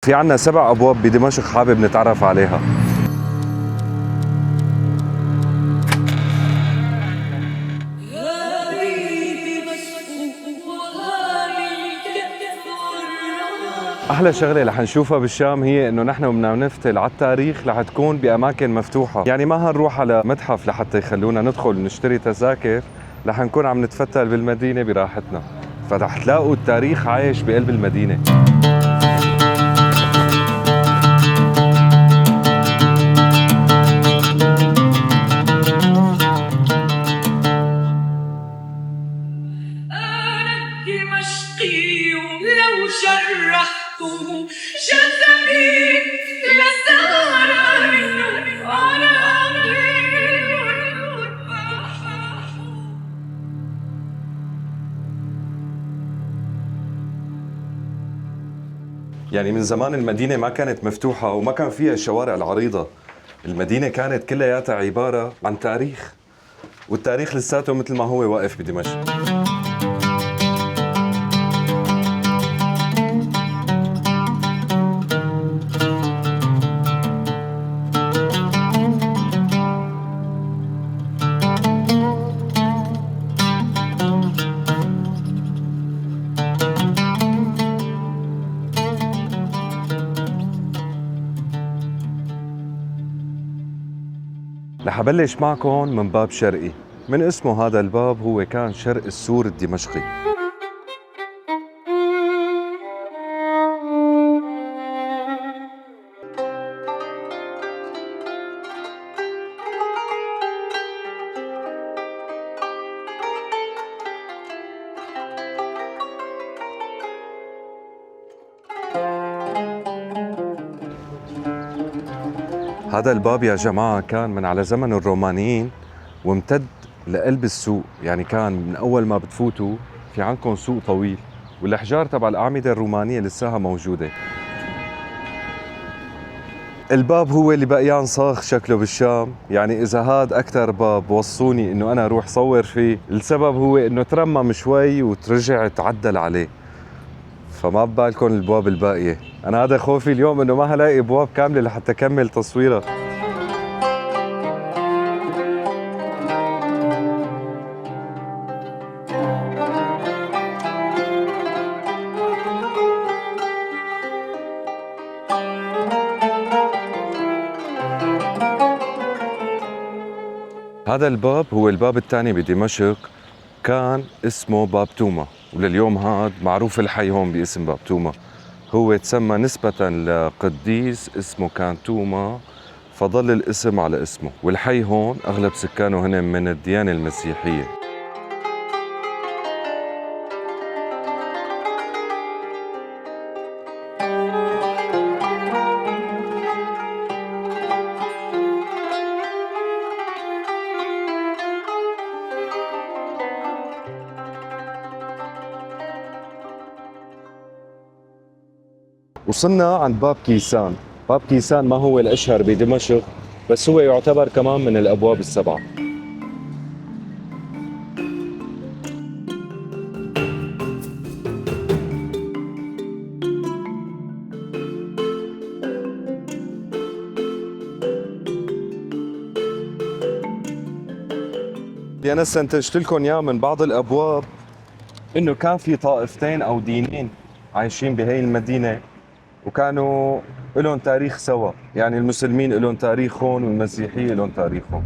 في عنا 7 أبواب بدمشق حابب نتعرف عليها. أحلى شغلة رح نشوفها بالشام هي إنه نحن بدنا نفتل على التاريخ رح تكون بأماكن مفتوحة، يعني ما هنروح على متحف لحتى يخلونا ندخل نشتري تذاكر، رح نكون عم نتفتل بالمدينة براحتنا، فرح تلاقوا التاريخ عايش بقلب المدينة. دمشقي لو شرحته جسدي لسار يعني من زمان المدينة ما كانت مفتوحة وما كان فيها الشوارع العريضة، المدينة كانت كلياتها عبارة عن تاريخ، والتاريخ لساته مثل ما هو واقف بدمشق. رح أبلش معكم من باب شرقي، من اسمه هذا الباب هو كان شرق السور الدمشقي. هذا الباب يا جماعة كان من على زمن الرومانيين وامتد لقلب السوق، يعني كان من أول ما بتفوتوا في عندكم سوق طويل، والأحجار تبع الأعمدة الرومانية لساها موجودة. الباب هو اللي بقيان صاغ شكله بالشام، يعني إذا هاد أكتر باب وصوني إنه أنا أروح صور فيه، السبب هو إنه ترمم شوي وترجع تعدل عليه، فما ببالكم الابواب الباقيه. انا هذا خوفي اليوم انه ما هلاقي ابواب كامله لحتى اكمل تصويرها. هذا الباب هو الباب الثاني بدمشق، كان اسمه باب توما، ولليوم هاد معروف الحي هون باسم باب توما. هو تسمى نسبة لقديس اسمه كان توما، فظل الاسم على اسمه، والحي هون أغلب سكانه هن من الديانة المسيحية. وصلنا عند باب كيسان. باب كيسان ما هو الأشهر بدمشق، بس هو يعتبر كمان من الأبواب السبعة. اللي أنا استنتجت لكم إياه من بعض الأبواب إنه كان في طائفتين أو دينين عايشين بهي المدينة، وكانوا لهم تاريخ سوا، يعني المسلمين لهم تاريخهم والمسيحية لهم تاريخهم.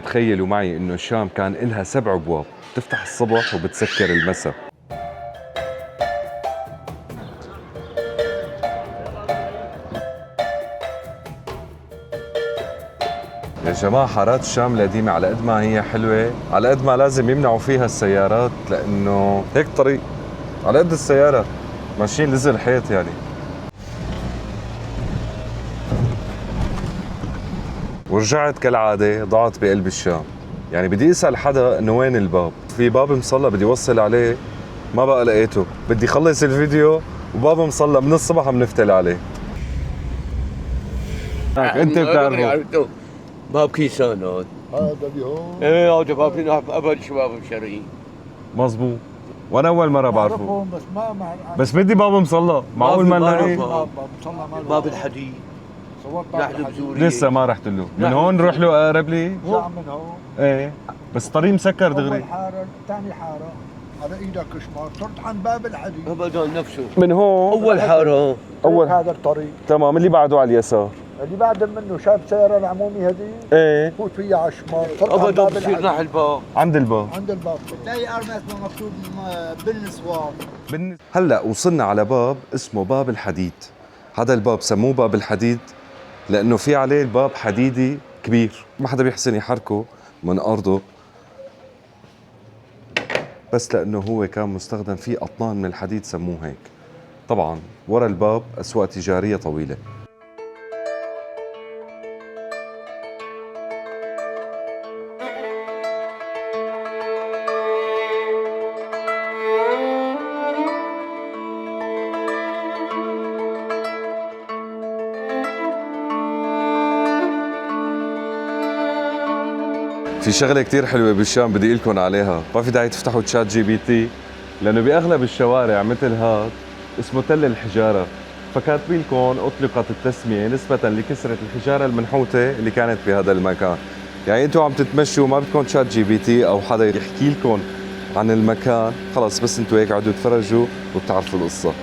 تخيلوا معي انه الشام كان إلها 7 ابواب، بتفتح الصبح وبتسكر المساء. يا جماعة حارات الشام القديمة على قد ما هي حلوة، على قد ما لازم يمنعوا فيها السيارات، لأنه هيك طريق على قد السيارة ماشيين لزق الحيط يعني. ورجعت كالعادة ضعت بقلب الشام، يعني بدي أسأل حدا إنه وين الباب؟ في باب مصلى بدي أوصل عليه ما بقى لقيته، بدي خلص الفيديو وباب مصلى من الصبح عم نفتل عليه. انت بتعرفه باب كيسان هذا. هذا اللي هون ايه هذا باب ابد شباب الشرقي. مزبوط. وانا اول مره بعرفه، بعرفهم بس ما بس بدي باب مصلى، معقول ما نلاقيه؟ باب الحديد. صورت نحن باب الحديد. بسوريا. لسه ما رحت له. من نحن هون نروح له اقرب لي؟ شو من هون؟ ايه بس الطريق مسكر دغري. أول حارة ثاني حارة على إيدك شمال صرت عن باب الحديد. ابدا نفسه. من هون اول حاره. أول. هذا الطريق تمام، اللي بعده على اليسار. اللي بعد منه شايف سيارة العمومي هذه؟ ايه فوت فيها على الشمال صرت عن ابدا باب بصير الحديد. نحن الباب. عند الباب. عند الباب. تلاقي ارمس مكتوب بالنسوان. هلا وصلنا على باب اسمه باب الحديد. هذا الباب سموه باب الحديد لانه في عليه الباب حديدي كبير، ما حدا بيحسن يحركه من ارضه، بس لانه هو كان مستخدم فيه اطنان من الحديد سموه هيك. طبعا ورا الباب اسواق تجاريه طويله. في شغله كتير حلوه بالشام بدي لكم عليها، ما في داعي تفتحوا تشات جي بي تي لانه باغلب الشوارع مثل هاد اسمه تل الحجاره، فكاتبين لكم اطلقت التسميه نسبه لكثره الحجاره المنحوته اللي كانت بهذا المكان. يعني انتم عم تتمشوا ما بدكم تشات جي بي تي او حدا يحكي لكم عن المكان، خلص بس انتم هيك قعدوا تفرجوا وبتعرفوا القصه.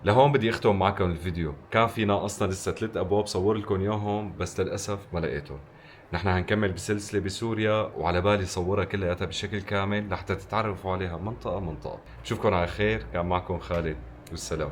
لهون بدي اختم معكم الفيديو. كان فينا اصلا لسه 3 ابواب صور لكم اياهم بس للاسف ما لقيتهم. نحن هنكمل بسلسله بسوريا وعلى بالي صورها كلياتها بشكل كامل لحتى تتعرفوا عليها منطقه منطقه. بشوفكم على خير، كان معكم خالد والسلام.